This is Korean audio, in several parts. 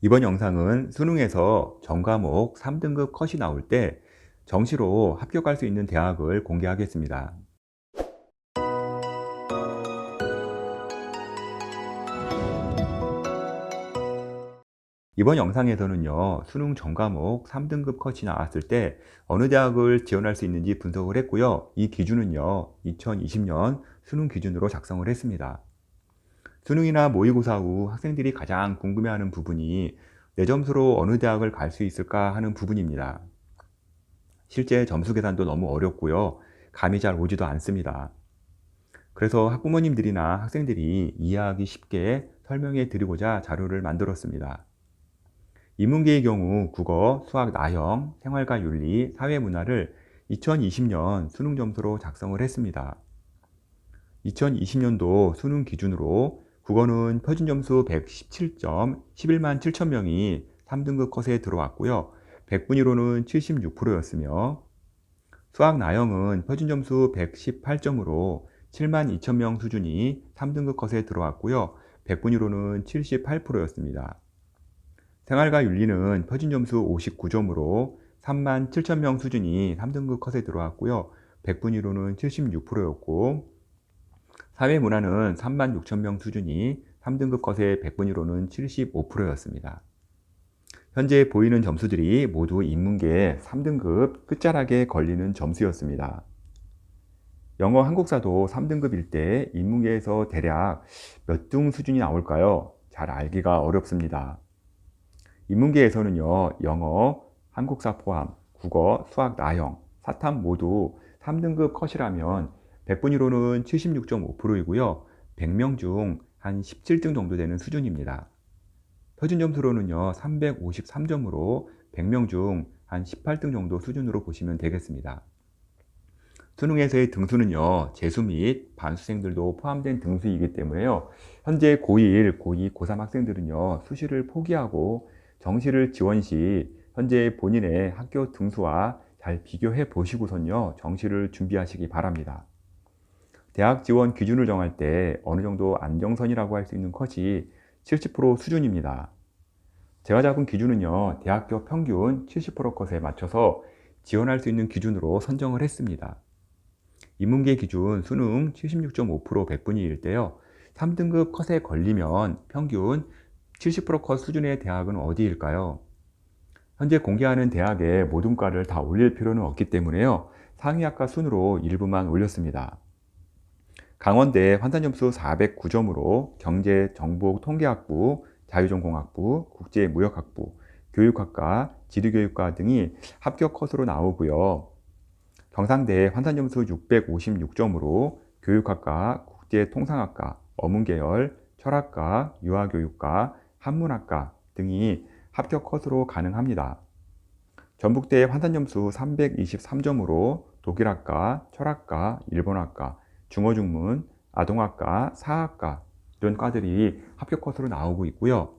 이번 영상은 수능에서 전과목 3등급 컷이 나올 때 정시로 합격할 수 있는 대학을 공개하겠습니다. 이번 영상에서는요, 수능 전과목 3등급 컷이 나왔을 때 어느 대학을 지원할 수 있는지 분석을 했고요. 이 기준은요, 2020년 수능 기준으로 작성을 했습니다. 수능이나 모의고사 후 학생들이 가장 궁금해하는 부분이 내 점수로 어느 대학을 갈 수 있을까 하는 부분입니다. 실제 점수 계산도 너무 어렵고요. 감이 잘 오지도 않습니다. 그래서 학부모님들이나 학생들이 이해하기 쉽게 설명해 드리고자 자료를 만들었습니다. 인문계의 경우 국어, 수학 나형, 생활과 윤리, 사회문화를 2020년 수능 점수로 작성을 했습니다. 2020년도 수능 기준으로 국어는 표준 점수 117점, 11만 7천 명이 3등급 컷에 들어왔고요. 100분위로는 76%였으며 수학 나형은 표준 점수 118점으로 7만 2천 명 수준이 3등급 컷에 들어왔고요. 100분위로는 78%였습니다. 생활과 윤리는 표준 점수 59점으로 3만 7천 명 수준이 3등급 컷에 들어왔고요. 100분위로는 76%였고 사회문화는 3만 6천 명 수준이 3등급 컷의 100분위로는 75%였습니다. 현재 보이는 점수들이 모두 인문계 3등급 끝자락에 걸리는 점수였습니다. 영어 한국사도 3등급일 때 인문계에서 대략 몇 등 수준이 나올까요? 잘 알기가 어렵습니다. 인문계에서는요, 영어, 한국사 포함, 국어, 수학 나형, 사탐 모두 3등급 컷이라면 100분위로는 76.5%이고요. 100명 중 한 17등 정도 되는 수준입니다. 표준 점수로는요, 353점으로 100명 중 한 18등 정도 수준으로 보시면 되겠습니다. 수능에서의 등수는요, 재수 및 반수생들도 포함된 등수이기 때문에요. 현재 고1, 고2, 고3 학생들은요, 수시를 포기하고 정시를 지원 시 현재 본인의 학교 등수와 잘 비교해 보시고선요, 정시를 준비하시기 바랍니다. 대학 지원 기준을 정할 때 어느 정도 안정선이라고 할 수 있는 컷이 70% 수준입니다. 제가 잡은 기준은요, 대학교 평균 70% 컷에 맞춰서 지원할 수 있는 기준으로 선정을 했습니다. 인문계 기준 수능 76.5% 100분위일 때요, 3등급 컷에 걸리면 평균 70%컷 수준의 대학은 어디일까요? 현재 공개하는 대학의 모든 과를 다 올릴 필요는 없기 때문에요, 상위학과 순으로 일부만 올렸습니다. 강원대 환산점수 409점으로 경제, 정보, 통계학부, 자유전공학부, 국제무역학부, 교육학과, 지리교육과 등이 합격 컷으로 나오고요. 경상대 환산점수 656점으로 교육학과, 국제통상학과, 어문계열, 철학과, 유아교육과, 한문학과 등이 합격 컷으로 가능합니다. 전북대 환산점수 323점으로 독일학과, 철학과, 일본학과, 중어중문, 아동학과, 사학과 이런 과들이 합격 컷으로 나오고 있고요.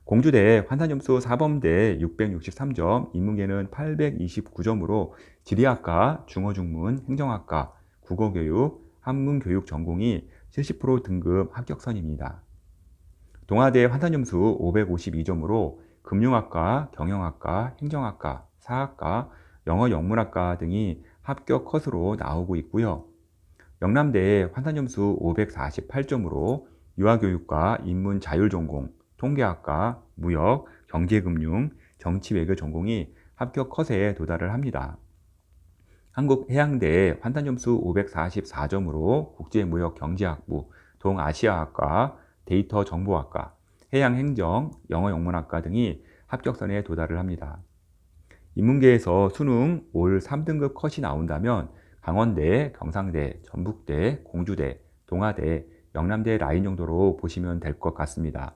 공주대 환산점수 4범대 663점, 인문계는 829점으로 지리학과, 중어중문, 행정학과, 국어교육, 한문교육 전공이 70% 등급 합격선입니다. 동아대 환산점수 552점으로 금융학과, 경영학과, 행정학과, 사학과, 영어영문학과 등이 합격 컷으로 나오고 있고요. 영남대 환산점수 548점으로 유아교육과 인문자율전공, 통계학과, 무역, 경제금융, 정치외교 전공이 합격 컷에 도달을 합니다. 한국해양대 환산점수 544점으로 국제무역경제학부, 동아시아학과, 데이터정보학과, 해양행정, 영어영문학과 등이 합격선에 도달을 합니다. 인문계에서 수능 올 3등급 컷이 나온다면 강원대, 경상대, 전북대, 공주대, 동아대, 영남대 라인 정도로 보시면 될 것 같습니다.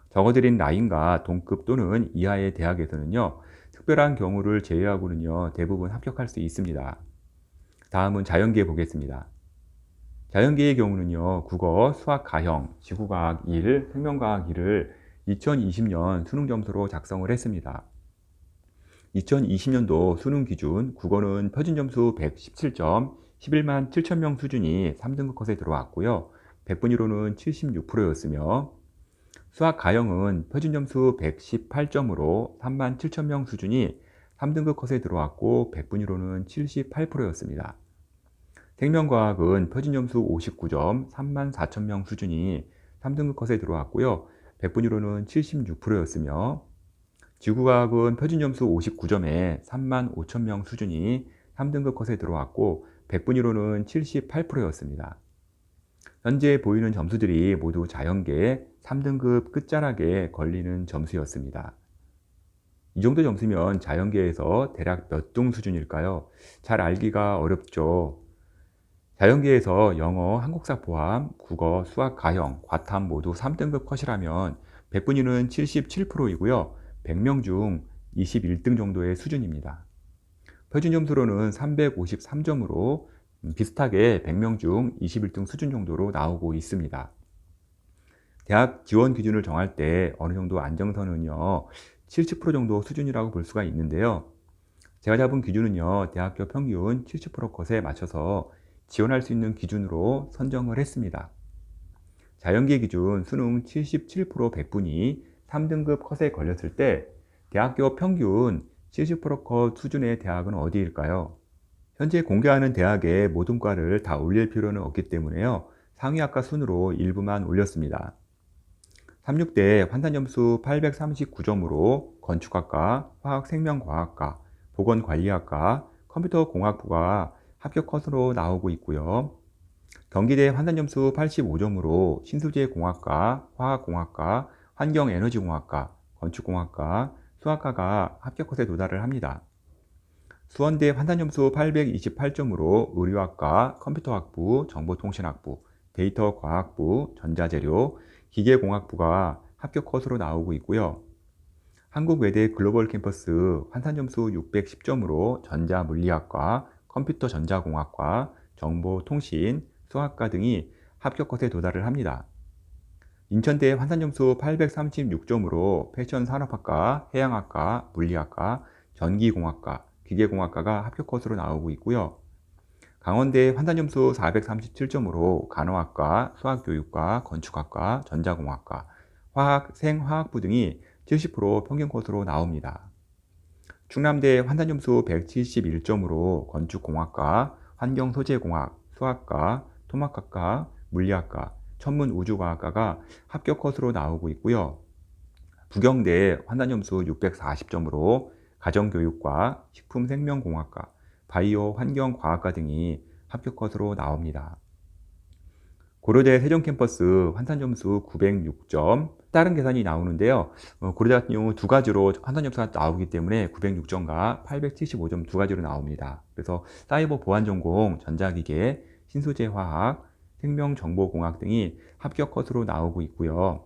적어드린 라인과 동급 또는 이하의 대학에서는요, 특별한 경우를 제외하고는요, 대부분 합격할 수 있습니다. 다음은 자연계 보겠습니다. 자연계의 경우는요, 국어, 수학 가형, 지구과학 1, 생명과학 1을 2020년 수능 점수로 작성을 했습니다. 2020년도 수능 기준 국어는 표준 점수 117점, 11만 7천 명 수준이 3등급 컷에 들어왔고요. 100분위로는 76%였으며 수학 가형은 표준점수 118점으로 37,000명 수준이 3등급 컷에 들어왔고 백분위로는 78%였습니다. 생명과학은 표준점수 59점, 34,000명 수준이 3등급 컷에 들어왔고요. 백분위로는 76%였으며 지구과학은 표준점수 59점에 35,000명 수준이 3등급 컷에 들어왔고 백분위로는 78%였습니다. 현재 보이는 점수들이 모두 자연계 3등급 끝자락에 걸리는 점수였습니다. 이 정도 점수면 자연계에서 대략 몇 등 수준일까요? 잘 알기가 어렵죠. 자연계에서 영어, 한국사 포함, 국어, 수학, 가형, 과탐 모두 3등급 컷이라면 백분위는 77%이고요. 100명 중 21등 정도의 수준입니다. 표준점수로는 353점으로 비슷하게 100명 중 21등 수준 정도로 나오고 있습니다. 대학 지원 기준을 정할 때 어느 정도 안정선은요 70% 정도 수준이라고 볼 수가 있는데요. 제가 잡은 기준은요 대학교 평균 70% 컷에 맞춰서 지원할 수 있는 기준으로 선정을 했습니다. 자연계 기준 수능 77% 백분위 3등급 컷에 걸렸을 때 대학교 평균 70%컷 수준의 대학은 어디일까요? 현재 공개하는 대학의 모든 과를 다 올릴 필요는 없기 때문에요. 상위학과 순으로 일부만 올렸습니다. 36대 환산점수 839점으로 건축학과, 화학생명과학과, 보건관리학과, 컴퓨터공학부가 합격 컷으로 나오고 있고요. 경기대 환산점수 85점으로 신소재공학과, 화학공학과, 환경에너지공학과, 건축공학과, 수학과가 합격 컷에 도달을 합니다. 수원대 환산점수 828점으로 의료학과, 컴퓨터학부, 정보통신학부, 데이터과학부, 전자재료, 기계공학부가 합격 컷으로 나오고 있고요. 한국외대 글로벌 캠퍼스 환산점수 610점으로 전자물리학과, 컴퓨터전자공학과, 정보통신, 수학과 등이 합격 컷에 도달을 합니다. 인천대 환산점수 836점으로 패션산업학과, 해양학과, 물리학과, 전기공학과, 기계공학과가 합격 컷으로 나오고 있고요. 강원대 환산점수 437점으로 간호학과, 수학교육과, 건축학과, 전자공학과, 화학, 생화학부 등이 70% 평균 컷으로 나옵니다. 충남대 환산점수 171점으로 건축공학과, 환경소재공학, 수학과, 토막학과, 물리학과, 천문우주과학과가 합격 컷으로 나오고 있고요. 부경대 환산점수 640점으로 가정교육과, 식품생명공학과, 바이오 환경과학과 등이 합격 컷으로 나옵니다. 고려대 세종캠퍼스 환산점수 906점, 다른 계산이 나오는데요. 고려대 같은 경우 두 가지로 환산점수가 나오기 때문에 906점과 875점 두 가지로 나옵니다. 그래서 사이버 보안전공, 전자기계, 신소재화학, 생명정보공학 등이 합격 컷으로 나오고 있고요.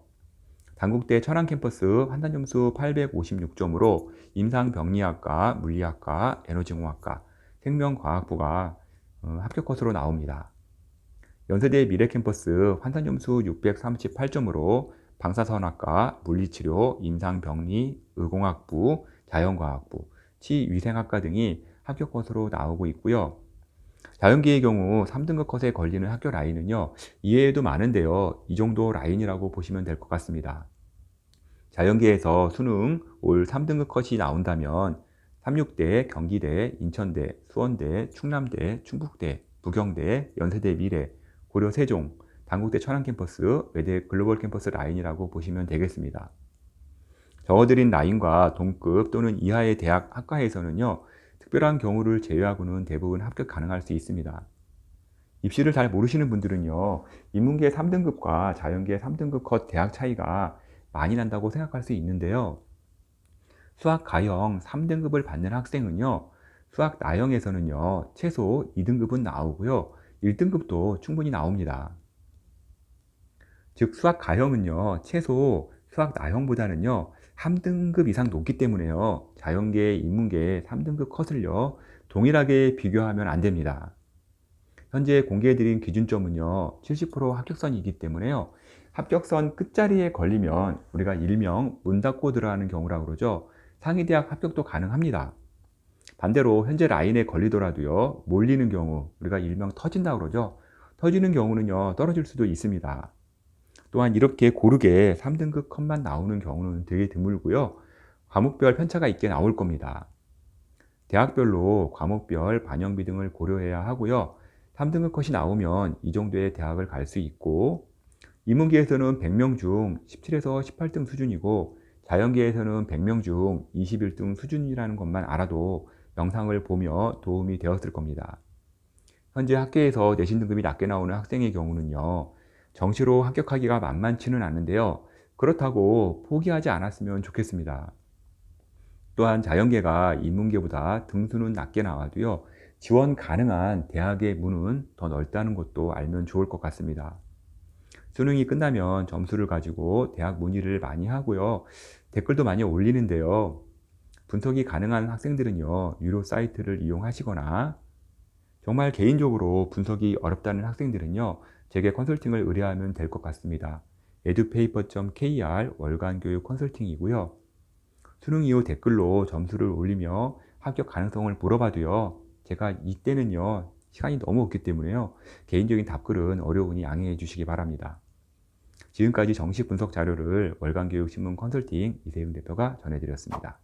단국대 천안캠퍼스 환산점수 856점으로 임상병리학과, 물리학과, 에너지공학과, 생명과학부가 합격 컷으로 나옵니다. 연세대 미래캠퍼스 환산점수 638점으로 방사선학과, 물리치료, 임상병리, 의공학부, 자연과학부, 치위생학과 등이 합격 컷으로 나오고 있고요. 자연계의 경우 3등급 컷에 걸리는 학교 라인은요, 이외에도 많은데요. 이 정도 라인이라고 보시면 될 것 같습니다. 자연계에서 수능 올 3등급 컷이 나온다면 36대, 경기대, 인천대, 수원대, 충남대, 충북대, 부경대, 연세대 미래, 고려 세종, 단국대 천안캠퍼스, 외대 글로벌 캠퍼스 라인이라고 보시면 되겠습니다. 적어드린 라인과 동급 또는 이하의 대학 학과에서는요, 특별한 경우를 제외하고는 대부분 합격 가능할 수 있습니다. 입시를 잘 모르시는 분들은요, 인문계 3등급과 자연계 3등급 컷 대학 차이가 많이 난다고 생각할 수 있는데요. 수학 가형 3등급을 받는 학생은요, 수학 나형에서는요, 최소 2등급은 나오고요, 1등급도 충분히 나옵니다. 즉, 수학 가형은요, 최소 수학 나형보다는요, 3등급 이상 높기 때문에요, 자연계, 인문계 3등급 컷을요, 동일하게 비교하면 안 됩니다. 현재 공개해드린 기준점은요, 70% 합격선이기 때문에요, 합격선 끝자리에 걸리면 우리가 일명 문 닫고 들어가는 경우라고 그러죠. 상위대학 합격도 가능합니다. 반대로 현재 라인에 걸리더라도요, 몰리는 경우, 우리가 일명 터진다고 그러죠. 터지는 경우는요, 떨어질 수도 있습니다. 또한 이렇게 고르게 3등급 컷만 나오는 경우는 되게 드물고요. 과목별 편차가 있게 나올 겁니다. 대학별로 과목별 반영비 등을 고려해야 하고요. 3등급 컷이 나오면 이 정도의 대학을 갈 수 있고, 인문계에서는 100명 중 17에서 18등 수준이고, 자연계에서는 100명 중 21등 수준이라는 것만 알아도 영상을 보며 도움이 되었을 겁니다. 현재 학교에서 내신 등급이 낮게 나오는 학생의 경우는요, 정시로 합격하기가 만만치는 않은데요. 그렇다고 포기하지 않았으면 좋겠습니다. 또한 자연계가 인문계보다 등수는 낮게 나와도요, 지원 가능한 대학의 문은 더 넓다는 것도 알면 좋을 것 같습니다. 수능이 끝나면 점수를 가지고 대학 문의를 많이 하고요. 댓글도 많이 올리는데요. 분석이 가능한 학생들은요, 유료 사이트를 이용하시거나, 정말 개인적으로 분석이 어렵다는 학생들은요, 제게 컨설팅을 의뢰하면 될 것 같습니다. edupaper.kr 월간 교육 컨설팅이고요. 수능 이후 댓글로 점수를 올리며 합격 가능성을 물어봐도요, 제가 이때는요, 시간이 너무 없기 때문에요, 개인적인 답글은 어려우니 양해해 주시기 바랍니다. 지금까지 정식 분석 자료를 월간교육신문 컨설팅 이세윤 대표가 전해드렸습니다.